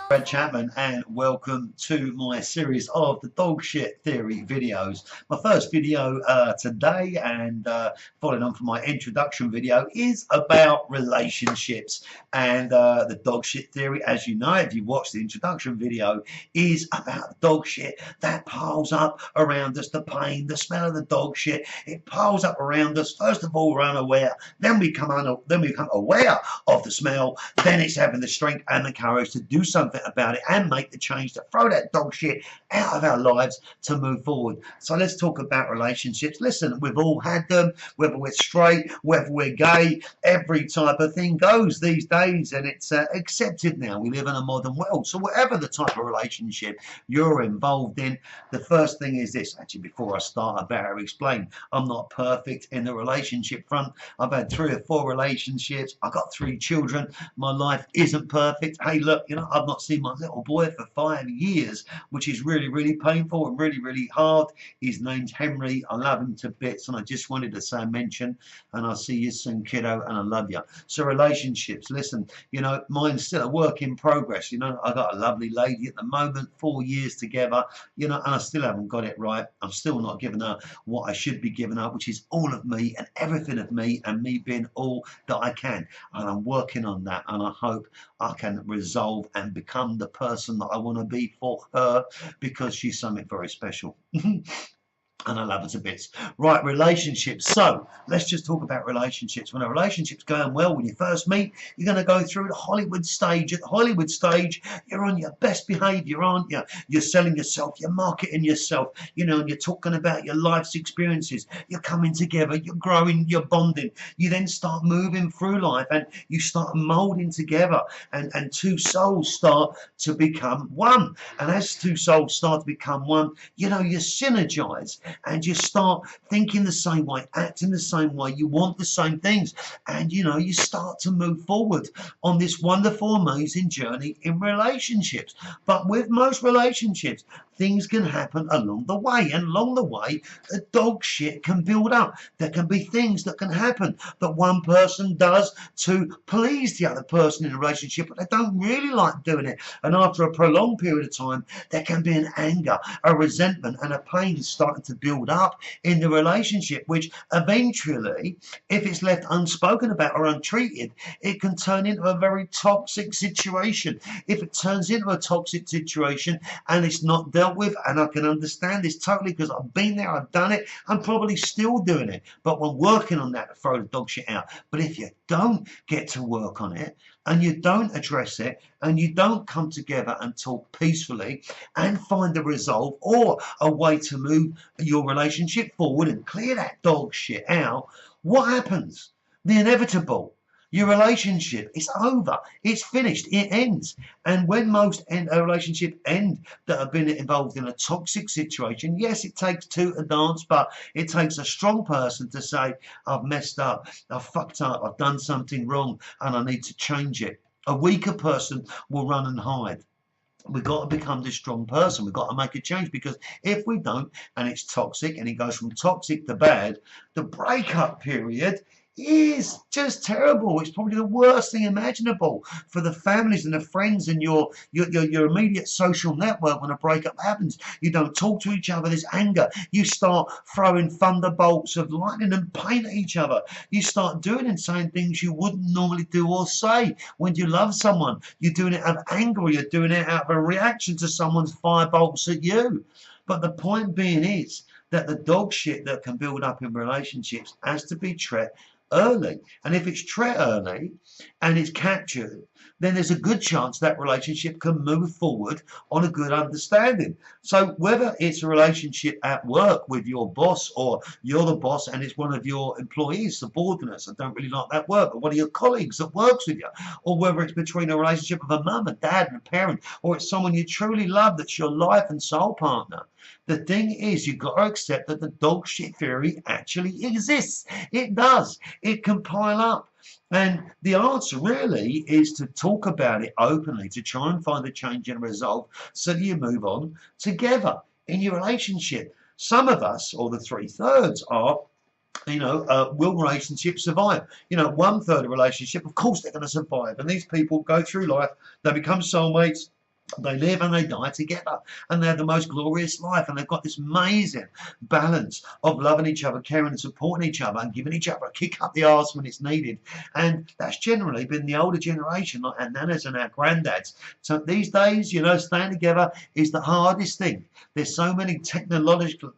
Brad Chapman, and welcome to my series of the dog shit theory videos. My first video today, and following on from my introduction video, is about relationships. And the dog shit theory, as you know, if you watched the introduction video, is about dog shit that piles up around us. The pain, the smell of the dog shit, it piles up around us. First of all, we're unaware, then we become aware of the smell, then it's having the strength and the courage to do something about it and make the change to throw that dog shit out of our lives to move forward. So let's talk about relationships. Listen, we've all had them, whether we're straight, whether we're gay, every type of thing goes these days, and it's accepted now. We live in a modern world. So whatever the type of relationship you're involved in, the first thing is this. Actually, before I start, I better explain. I'm not perfect in the relationship front. I've had 3 or 4 relationships. I've got 3 children. My life isn't perfect. Hey, look, I've not seen my little boy for 5 years, which is really, really painful and really, really hard. His name's Henry. I love him to bits, and I just wanted to say mention, and I'll see you soon, kiddo, and I love you. So relationships, listen, mine's still a work in progress. I got a lovely lady at the moment, 4 years together, and I still haven't got it right. I'm still not giving her what I should be giving her, which is all of me and everything of me, and me being all that I can. And I'm working on that, and I hope I can resolve and become the person that I want to be for her, because she's something very special. And I love it to bits. Right, relationships. So let's just talk about relationships. When a relationship's going well, when you first meet, you're going to go through the Hollywood stage. At the Hollywood stage, you're on your best behavior, aren't you? You're selling yourself, you're marketing yourself, and you're talking about your life's experiences. You're coming together, you're growing, you're bonding. You then start moving through life, and you start molding together, and 2 souls start to become one. And as 2 souls start to become one, you synergize, and you start thinking the same way, acting the same way, you want the same things, and you start to move forward on this wonderful, amazing journey in relationships. But with most relationships, things can happen along the way, and along the way, the dog shit can build up. There can be things that can happen that one person does to please the other person in a relationship, but they don't really like doing it. And after a prolonged period of time, there can be an anger, a resentment, and a pain starting to build up in the relationship, which eventually, if it's left unspoken about or untreated, it can turn into a very toxic situation. If it turns into a toxic situation and it's not dealt with, and I can understand this totally because I've been there, I've done it, I'm probably still doing it, but we're working on that to throw the dog shit out. But if you don't get to work on it, and you don't address it, and you don't come together and talk peacefully and find a resolve or a way to move your relationship forward and clear that dog shit out, what happens? The inevitable. Your relationship is over. It's finished. It ends. And when most a relationship end that have been involved in a toxic situation, yes, it takes 2 to dance, but it takes a strong person to say, I've messed up, I've fucked up, I've done something wrong, and I need to change it. A weaker person will run and hide. We've got to become this strong person. We've got to make a change, because if we don't, and it's toxic, and it goes from toxic to bad, the breakup period is just terrible. It's probably the worst thing imaginable for the families and the friends and your immediate social network. When a breakup happens, you don't talk to each other, there's anger, you start throwing thunderbolts of lightning and pain at each other, you start doing and saying things you wouldn't normally do or say. When you love someone, you're doing it out of anger, or you're doing it out of a reaction to someone's firebolts at you. But the point being is that the dog shit that can build up in relationships has to be treated early. And if it's treated early and it's captured, then there's a good chance that relationship can move forward on a good understanding. So whether it's a relationship at work with your boss, or you're the boss and it's one of your employees, subordinates, I don't really like that word, but one of your colleagues that works with you, or whether it's between a relationship of a mum, a dad, and a parent, or it's someone you truly love that's your life and soul partner, the thing is, you've got to accept that the dog shit theory actually exists. It does. It can pile up. And the answer really is to talk about it openly, to try and find a change and resolve so that you move on together in your relationship. Some of us, or the 3/3, are will relationships survive? 1/3 of relationship, of course they're going to survive. And these people go through life, they become soulmates, They live and they die together, and they have the most glorious life, and they've got this amazing balance of loving each other, caring and supporting each other, and giving each other a kick up the arse when it's needed. And that's generally been the older generation, like our nanas and our granddads. So these days, you know, staying together is the hardest thing. There's so many technological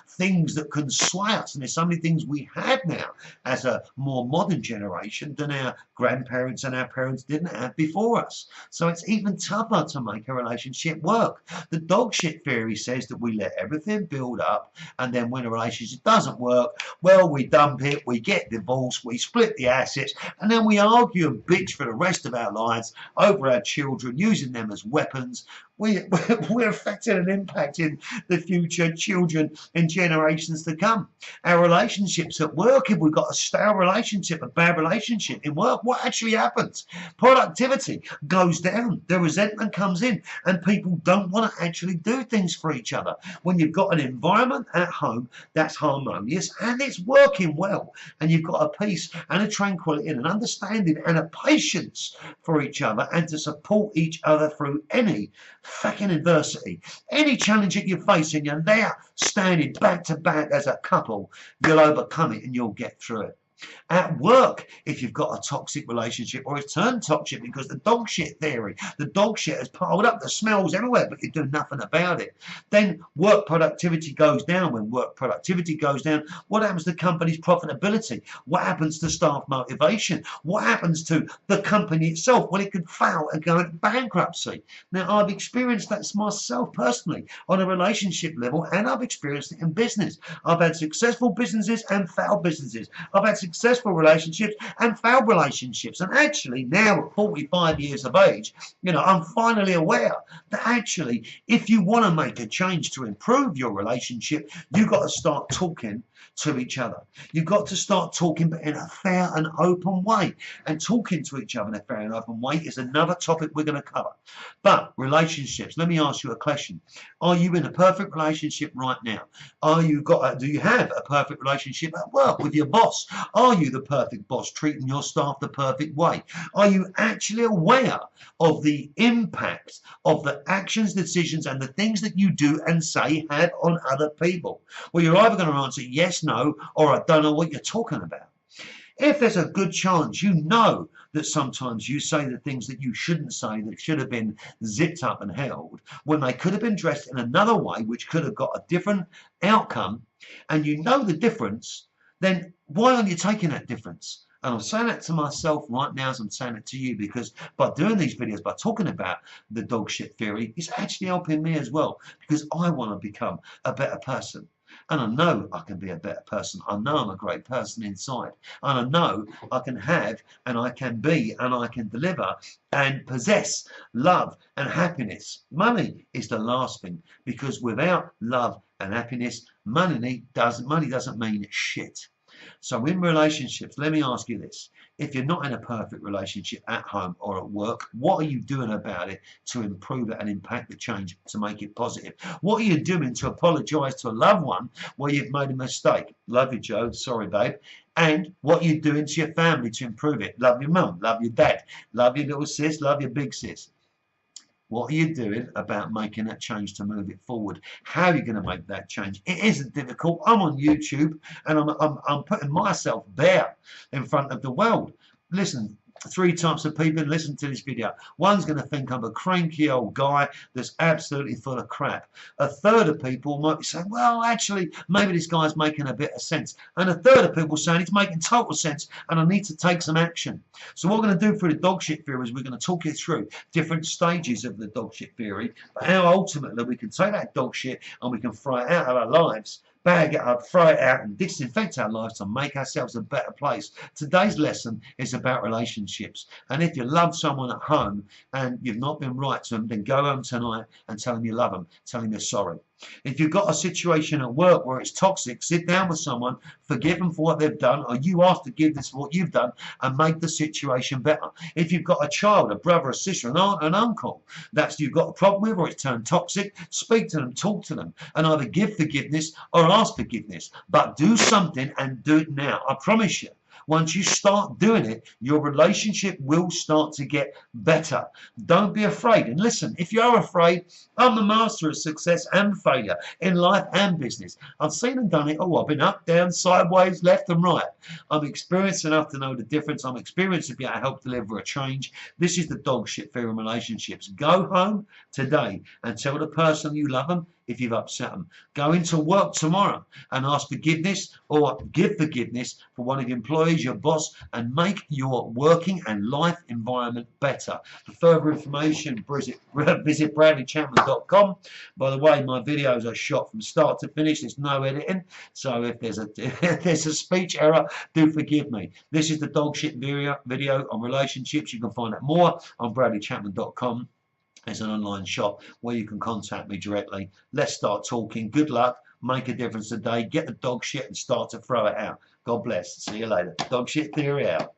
things that can sway us, and there's so many things we have now as a more modern generation than our grandparents and our parents didn't have before us. So it's even tougher to make a relationship work. The dog shit theory says that we let everything build up, and then when a relationship doesn't work, well, we dump it, we get divorced, we split the assets, and then we argue and bitch for the rest of our lives over our children, using them as weapons. We're affecting and impacting the future children and generations to come. Our relationships at work, if we've got a stale relationship, a bad relationship in work, what actually happens? Productivity goes down, the resentment comes in, and people don't want to actually do things for each other. When you've got an environment at home that's harmonious and it's working well, and you've got a peace and a tranquility and an understanding and a patience for each other, and to support each other through any fucking adversity, any challenge that you're facing, you're there standing back to back as a couple, you'll overcome it and you'll get through it. At work, if you've got a toxic relationship, or it's turned toxic because the dog shit theory, the dog shit has piled up, the smells everywhere, but you do nothing about it, then work productivity goes down. When work productivity goes down, what happens to company's profitability? What happens to staff motivation? What happens to the company itself? Well, it could fail and go into bankruptcy. Now, I've experienced that myself personally on a relationship level, and I've experienced it in business. I've had successful businesses and failed businesses. I've had successful relationships and failed relationships, and actually now at 45 years of age, you know, I'm finally aware that actually if you want to make a change to improve your relationship, you've got to start talking to each other. You've got to start talking, but in a fair and open way. And talking to each other in a fair and open way is another topic we're going to cover. But relationships, let me ask you a question. Are you in a perfect relationship right now? Do you have a perfect relationship at work with your boss? Are you the perfect boss, treating your staff the perfect way? Are you actually aware of the impact of the actions, decisions, and the things that you do and say have on other people? Well, you're either going to answer yes, no, or I don't know what you're talking about. If there's a good chance, you know that sometimes you say the things that you shouldn't say, that should have been zipped up and held, when they could have been dressed in another way, which could have got a different outcome, and you know the difference, then why aren't you taking that difference? And I'm saying that to myself right now as I'm saying it to you, because by doing these videos, by talking about the dog shit theory, it's actually helping me as well, because I want to become a better person. And I know I can be a better person. I know I'm a great person inside. And I know I can have and I can be and I can deliver and possess love and happiness. Money is the last thing, because without love and happiness, money doesn't mean shit. So in relationships, let me ask you this. If you're not in a perfect relationship at home or at work, what are you doing about it to improve it and impact the change to make it positive? What are you doing to apologise to a loved one where you've made a mistake? Love you, Joe. Sorry, babe. And what are you doing to your family to improve it? Love your mum. Love your dad. Love your little sis. Love your big sis. What are you doing about making that change to move it forward? How are you going to make that change? It isn't difficult. I'm on YouTube and I'm putting myself bare in front of the world. Listen, 3 types of people listen to this video. One's going to think I'm a cranky old guy that's absolutely full of crap. A third of people might be saying, well, actually, maybe this guy's making a bit of sense. And a third of people saying it's making total sense and I need to take some action. So what we're going to do for the dog shit theory is we're going to talk you through different stages of the dog shit theory, but how ultimately we can take that dog shit and we can throw it out of our lives, bag it up, throw it out and disinfect our lives to make ourselves a better place. Today's lesson is about relationships. And if you love someone at home and you've not been right to them, then go home tonight and tell them you love them, tell them you're sorry. If you've got a situation at work where it's toxic, sit down with someone, forgive them for what they've done, or you ask forgiveness for what you've done and make the situation better. If you've got a child, a brother, a sister, an aunt, an uncle that you've got a problem with, or it's turned toxic, speak to them, talk to them, and either give forgiveness or ask forgiveness. But do something and do it now. I promise you, Once you start doing it, your relationship will start to get better. Don't be afraid. And listen, if you are afraid, I'm the master of success and failure in life and business. I've seen and done it all. I've been up, down, sideways, left and right. I'm experienced enough to know the difference. I'm experienced to be able to help deliver a change. This is the dog shit theory in relationships. Go home today and tell the person you love them if you've upset them. Go into work tomorrow and ask forgiveness or give forgiveness for one of your employees, your boss, and make your working and life environment better. For further information, visit bradleychapman.com. By the way, my videos are shot from start to finish. There's no editing. So if there's a speech error, do forgive me. This is the dog shit video on relationships. You can find out more on bradleychapman.com. It's an online shop where you can contact me directly. Let's start talking. Good luck. Make a difference today. Get the dog shit and start to throw it out. God bless. See you later. Dog shit theory out.